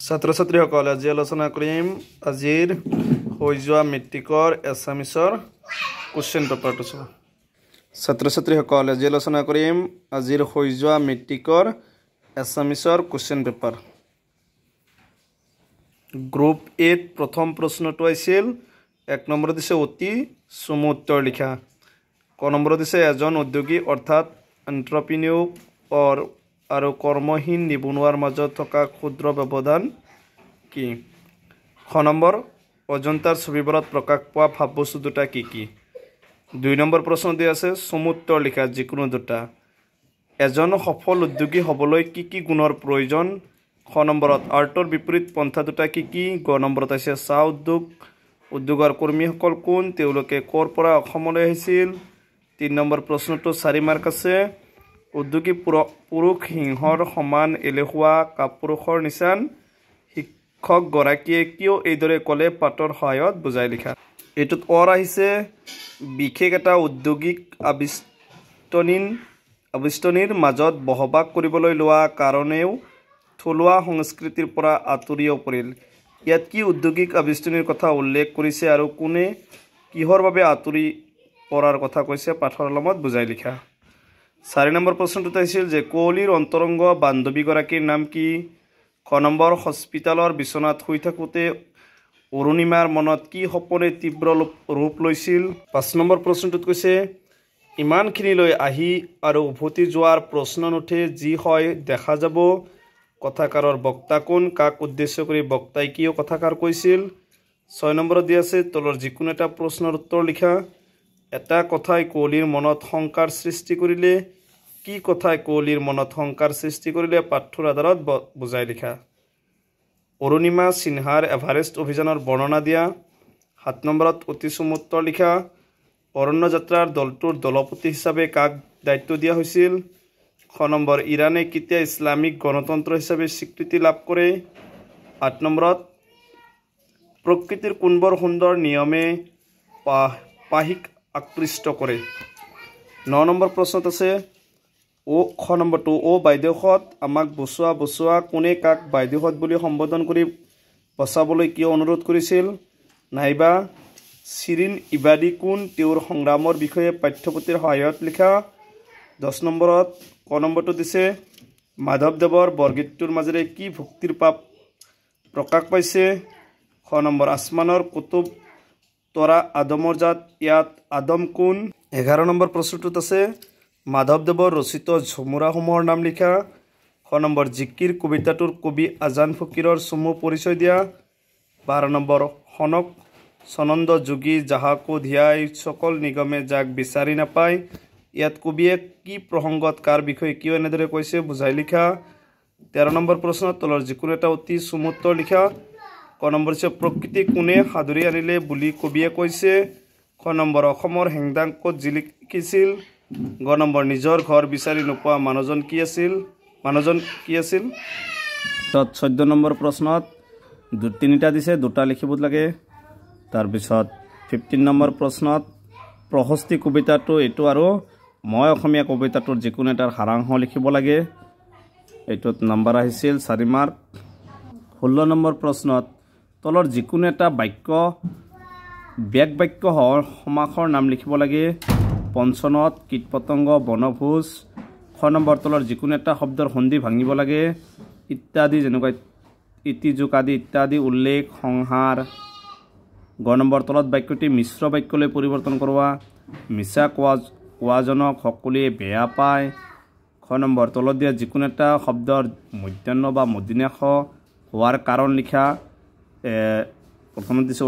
ছাত্ৰ ছাত্ৰীসকল আজি আলোচনা কৰিম আজিৰ হৈ যোৱা মেট্ৰিকৰ এছামিছৰ কুৱেশ্যন পেপাৰটো চাব। ছাত্ৰ ছাত্ৰীসকল আজি আলোচনা কৰিম আজিৰ হৈ যোৱা মেট্ৰিকৰ এছামিছৰ কুৱেশ্যন পেপাৰ। গ্ৰুপ 8 প্ৰথম প্ৰশ্নটো আছিল 1 নম্বৰ দিছে অতি চমু উত্তৰ লিখা। ক নম্বৰ দিছে এজন উদ্যোগী অৰ্থাৎ এণ্ট্ৰপ্ৰিনিয়ৰ আৰু কৰ্মহীন নিবনুৱাৰ মাজত থকা ক্ষুদ্ৰ ব্যৱধান কি? খ নম্বৰ অজন্তাৰ ছবিবোৰত প্ৰকাশ পোৱা ভাৱবস্তু দুটা কি কি? 2 নম্বৰ প্ৰশ্ন দিয়া আছে চমু উত্তৰ লিখা যিকোনো দুটা। এজন সফল উদ্যোগী হ'বলৈ কি কি গুণৰ প্ৰয়োজন? খ নম্বৰত আৰ্টৰ বিপৰীত পন্থা দুটা কি কি? গ নম্বৰত আছে চাহ উদ্যোগৰ কৰ্মীসকল কোন? তেওঁলোকে ক'ৰ পৰা অসমলৈ আহিছিল? 3 নম্বৰ প্ৰশ্নটো 4 মাৰ্ক আছে। উদ্যোগী পুৰুষ সিংহৰ সমান এলেহুৱা কাপুৰুষৰ নিচান। শিক্ষকগৰাকীয়ে কিয় এইদৰে ক'লে পাঠৰ সহায়ত বুজাই লিখা। এইটোত অৰ আহিছে বিশেষ এটা উদ্যোগিক আবিষ্টনীৰ মাজত বসবাস কৰিবলৈ লোৱা কাৰণেও থলুৱা সংস্কৃতিৰ পৰা আঁতৰিও পৰিল। ইয়াত কি উদ্যোগিক আবিষ্টনীৰ কথা উল্লেখ কৰিছে আৰু কোনে কিহৰ বাবে আঁতৰি পৰাৰ কথা কৈছে পাঠৰ আলমত বুজাই লিখা। 4 নম্বৰ প্ৰশ্নটোত আহিছিল যে কুঁৱলীৰ অন্তৰংগ বান্ধৱীগৰাকীৰ নাম কি? খ নম্বৰ হস্পিটালৰ বিচনাত শুই থাকোঁতে অৰুণিমাৰ মনত কি সপোনে তীব্ৰ ৰূপ লৈছিল? 5 নম্বৰ প্ৰশ্নটোত কৈছে ইমানখিনিলৈ আহি আৰু উভতি যোৱাৰ প্ৰশ্ন নুঠে যি হয় দেখা যাব। কথাকাৰৰ বক্তা কোন? কাক উদ্দেশ্য কৰি বক্তাই কিয় কথাষাৰ কৈছিল? 6 নম্বৰত দিয়া আছে তলৰ যিকোনো এটা প্ৰশ্নৰ উত্তৰ লিখা। এটা কথাই কুঁৱলীৰ মনত শংকাৰ সৃষ্টি কৰিলে। কি কথাই কুঁৱলীৰ মনত শংকাৰ সৃষ্টি কৰিলে পাঠ্যৰ আধাৰত বুজাই লিখা। অৰুণিমা সিনহাৰ এভাৰেষ্ট অভিযানৰ বৰ্ণনা দিয়া। 7 নম্বৰত অতি চমু উত্তৰ লিখা। অৰণ্য যাত্ৰাৰ দলটোৰ দলপতি হিচাপে কাক দায়িত্ব দিয়া হৈছিল? খ নম্বৰ ইৰাণে কেতিয়া ইছলামিক গণতন্ত্ৰ হিচাপে স্বীকৃতি লাভ কৰে? 8 নম্বৰত প্ৰকৃতিৰ কোনবোৰ সুন্দৰ নিয়মে পাহিক আকৃষ্ট কৰে? 9 নম্বৰ প্ৰশ্নত আছে খ নম্বৰটো বাইদেউহঁত আমাক বচোৱা কোনে কাক বাইদেউহঁত বুলি সম্বোধন কৰি বচাবলৈ কিয় অনুৰোধ কৰিছিল? নাইবা চিৰিন ইবাদী কোন? তেওঁৰ সংগ্ৰামৰ বিষয়ে পাঠ্যপুথিৰ সহায়ত লিখা। 10 নম্বৰত ক নম্বৰটো দিছে মাধৱদেৱৰ বৰগীতটোৰ মাজেৰে কি ভক্তিৰ পাপ প্ৰকাশ পাইছে? খ নম্বৰ আসমানৰ কুতুব তৰা আদমৰ জাত ইয়াত আদম কোন? 11 নম্বৰ প্ৰশ্নটোত আছে মাধৱদেৱৰ ৰচিত ঝুমুৰাসমূহৰ নাম লিখা। খ নম্বৰ জিকিৰ কবিতাটোৰ কবি আজান ফকীৰৰ চমু পৰিচয় দিয়া। 12 নম্বৰ সনক চনন্দ যোগী যাহাকো ধিয়াই সকল নিগমে যাক বিচাৰি নাপায়। ইয়াত কবিয়ে কি প্ৰসংগত কাৰ বিষয়ে কিয় এনেদৰে কৈছে বুজাই লিখা। 13 নম্বৰ প্ৰশ্নত তলৰ যিকোনো এটা অতি চমু উত্তৰ লিখা। ক নম্বৰ হৈছে প্ৰকৃতি কোনে সাদৰি আনিলে বুলি কবিয়ে কৈছে? খ নম্বৰ অসমৰ হেংদাং ক'ত জিলিকিছিল? গ নম্বৰ নিজৰ ঘৰ বিচাৰি নোপোৱা মানুহজন কি আছিল? 14 নম্বৰ প্ৰশ্নত 3টা দিছে 2টা লিখিব লাগে। তাৰপিছত 15 নম্বৰ প্ৰশ্নত প্ৰশস্তি কবিতাটো এইটো আৰু মই অসমীয়া কবিতাটোৰ যিকোনো এটাৰ সাৰাংশ লিখিব লাগে। এইটোত নম্বৰ আহিছিল 4 মাৰ্ক। 16 নম্বৰ প্ৰশ্নত তলৰ যিকোনো এটা বাক্য ব্যাক বাক্য সমাসৰ নাম লিখিব লাগে। পঞ্চনত কীট পতংগ বনভোজ। খ নম্বৰ তলৰ যিকোনো এটা শব্দৰ সন্ধি ভাঙিব লাগে। ইত্যাদি যেনেকুৱা ইতিযোগ আদি ইত্যাদি উল্লেখ সংহাৰ। গ নম্বৰ তলত বাক্যটি মিশ্ৰ বাক্যলৈ পৰিৱৰ্তন কৰোৱা। মিছা কোৱাজনক সকলোৱে বেয়া পায়। খ নম্বৰ তলত দিয়া যিকোনো এটা শব্দৰ মধ্যাহ্ন বা মূৰ্ধন্য হোৱাৰ কাৰণ লিখা। প্ৰথমত দিছে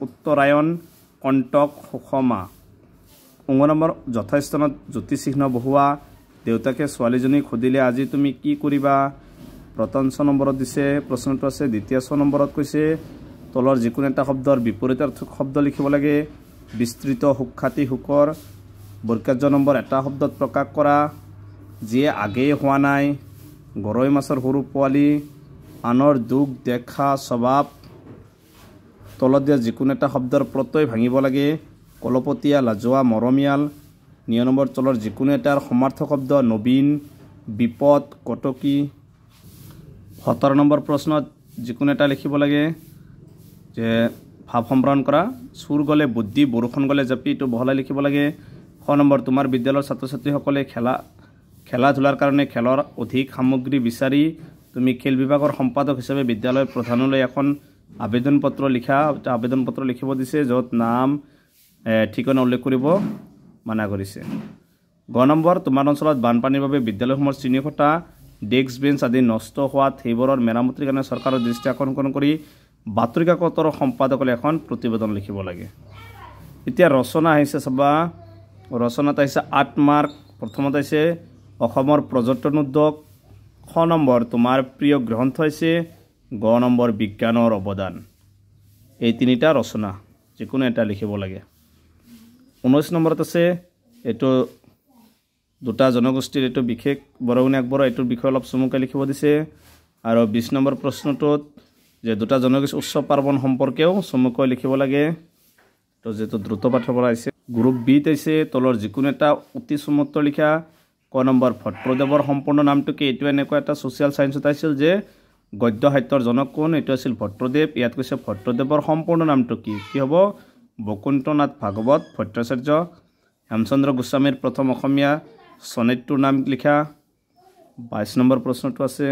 উত্তৰায়ণ কণ্টক সুষমা। অংগ নম্বৰ যথাস্থানত জ্যোতিচিহ্ন বহুৱা। দেউতাকে ছোৱালীজনীক সুধিলে আজি তুমি কি কৰিবা? প্ৰথম 6 নম্বৰত দিছে প্ৰশ্নটো আছে। দ্বিতীয় 6 নম্বৰত কৈছে তলৰ যিকোনো এটা শব্দৰ বিপৰীতাৰ্থক শব্দ লিখিব লাগে। বিস্তৃত সুখ্যাতি সুখৰ। বৰ্গাজ্য নম্বৰ এটা শব্দত প্ৰকাশ কৰা। যিয়ে আগেয়ে হোৱা নাই। গৰৈ মাছৰ সৰু পোৱালি। আনৰ দুখ দেখা স্বভাৱ। তলত দিয়া যিকোনো এটা শব্দৰ প্ৰত্যয় ভাঙিব লাগে। কলপতীয়া লাজোৱা মৰমীয়াল। 9 নম্বৰ তলৰ যিকোনো এটাৰ সমাৰ্থক শব্দ নবীন বিপদ কটকী। 17 নম্বৰ প্ৰশ্নত যিকোনো এটা লিখিব লাগে যে ভাৱ সম্প্ৰসাৰণ কৰা চুৰ গ'লে বুদ্ধি বৰষুণ গ'লে জাপি এইটো বহলাই লিখিব লাগে খ নম্বৰ তোমাৰ বিদ্যালয়ৰ ছাত্ৰ ছাত্ৰীসকলে খেলা ধূলাৰ কাৰণে খেলৰ অধিক সামগ্ৰী বিচাৰি তুমি খেল বিভাগৰ সম্পাদক হিচাপে বিদ্যালয়ৰ প্ৰধানলৈ এখন আবেদন পত্ৰ লিখিব দিছে য'ত নাম ঠিকনা উল্লেখ কৰিব মানা কৰিছে গ নম্বৰ তোমাৰ অঞ্চলত বানপানীৰ বাবে বিদ্যালয়সমূহৰ শ্ৰেণীকোঠা ডেস্ক বেঞ্চ আদি নষ্ট হোৱাত সেইবোৰৰ মেৰামতিৰ কাৰণে চৰকাৰৰ দৃষ্টি আকৰ্ষণ কৰি বাতৰি কাকতৰ সম্পাদকলে এখন প্ৰতিবেদন লিখিব লাগে এতিয়া ৰচনা আহিছে চাবা ৰচনাত আহিছে 8 মাৰ্ক প্ৰথমত আহিছে অসমৰ পৰ্যটন উদ্যোগ খ নম্বৰ তোমাৰ প্ৰিয় গ্ৰন্থ হৈছে গ নম্বৰ বিজ্ঞানৰ অৱদান এই তিনিটা ৰচনা যিকোনো এটা লিখিব লাগে 19 নম্বৰত আছে এইটো দুটা জনগোষ্ঠীৰ এইটো বিশেষ বৰগুণী আকবৰ এইটোৰ বিষয়ে অলপ চমুকৈ লিখিব দিছে আৰু 20 নম্বৰ প্ৰশ্নটোত যে দুটা জনগোষ্ঠী উৎসৱ পাৰ্বণ সম্পৰ্কেও চমুকৈ লিখিব লাগে তো যেটো দ্ৰুত পাঠৰ পৰা আহিছে গ্ৰুপ বিত আছে তলৰ যিকোনো এটা অতি চমুকৈ লিখা ক নম্বৰ ভট্টদেৱৰ সম্পূৰ্ণ নামটো কি এইটো এনেকুৱা এটা সোশ্যাল সায়েন্সত আছিল যে গদ্য সাহিত্যৰ জনক কোন এইটো আছিল ভট্টদেৱ ইয়াত কৈছে ভট্টদেৱৰ সম্পূৰ্ণ নামটো কি হ'ব বকুণ্ঠনাথ ভাগৱত ভট্টাচাৰ্য হেমচন্দ্ৰ গোস্বামীৰ প্ৰথম অসমীয়া সনেটটোৰ নাম লিখা 22 নম্বৰ প্ৰশ্নটো আছে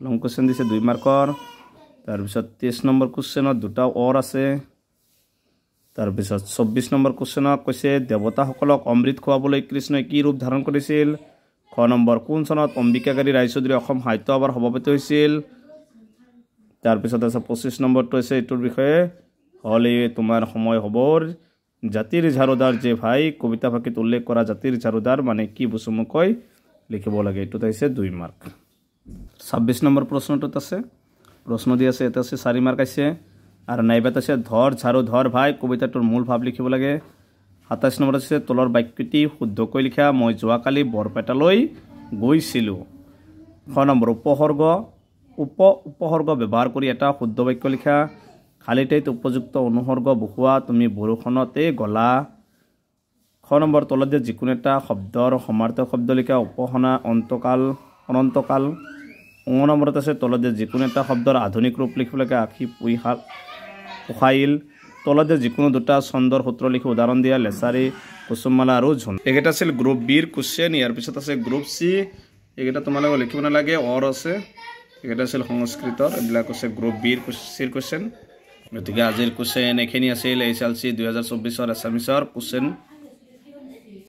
লং কোৱেশ্চন দিছে 2 মাৰ্কৰ তাৰপিছত 23 নম্বৰ কোৱেশ্চনত দুটা অৰ আছে তাৰপিছত 24 নম্বৰ কোৱেশ্চনত কৈছে দেৱতাসকলক অমৃত খোৱাবলৈ কৃষ্ণই কি ৰূপ ধাৰণ কৰিছিল খ নম্বৰ কোন চনত অম্বিকাগিৰি ৰায়চৌধুৰী অসম সাহিত্য সভাৰ সভাপতি হৈছিল তাৰপিছত আছে 25 নম্বৰটো আছে এইটোৰ বিষয়ে হলে তোমাৰ সময় হবৰ জাতিৰ ঝাৰুদাৰ যে ভাই কবিতা ফাঁকিত উল্লেখ কৰা জাতিৰ ঝাৰুদাৰ মানে কি বুচুমুকৈ লিখিব লাগে এইটোত আছে 2 মাৰ্ক 26 নম্বৰ প্ৰশ্নটোত আছে প্ৰশ্ন দি আছে এটা আছে 4 মাৰ্ক আছে আৰু নাইবাত আছে ধৰ ঝাৰু ধৰ ভাই কবিতাটোৰ মূল ভাৱ লিখিব লাগে 27 নম্বৰত আছে তলৰ বাক্যটি শুদ্ধকৈ লিখা মই যোৱাকালি বৰপেটালৈ গৈছিলোঁ খ নম্বৰ উপসৰ্গ ব্যৱহাৰ কৰি এটা শুদ্ধ বাক্য লিখা খালি ঠাইত উপযুক্ত অনুসৰ্গ বহুৱা তুমি বৰষুণতে গলা খ নম্বৰ তলত দিয়া যিকোনো এটা শব্দৰ সমাৰ্থক শব্দ লিখা উপসনা অনন্তকাল ঙ নম্বৰত আছে তলত দিয়া যিকোনো এটা শব্দৰ আধুনিক ৰূপ লিখিব লাগে আখি পুখাইল তলত দিয়া যিকোনো দুটা ছন্দৰ সূত্ৰ লিখি উদাহৰণ দিয়া লেচাৰী কুসুমমালা আৰু ঝুন এইকেইটা আছিল গ্ৰুপ বিৰ কোশ্চেন ইয়াৰ পিছত আছে গ্ৰুপ সি এইকেইটা তোমালোকে লিখিব নালাগে অৰ আছে এইকেইটা আছিল সংস্কৃতৰ এইবিলাক আছে গ্ৰুপ বিৰ কোশ্চেন গতিকে আজিৰ কোশ্চেন এইখিনি আছিল HLC 2024 এছামিছৰ কোশ্চেন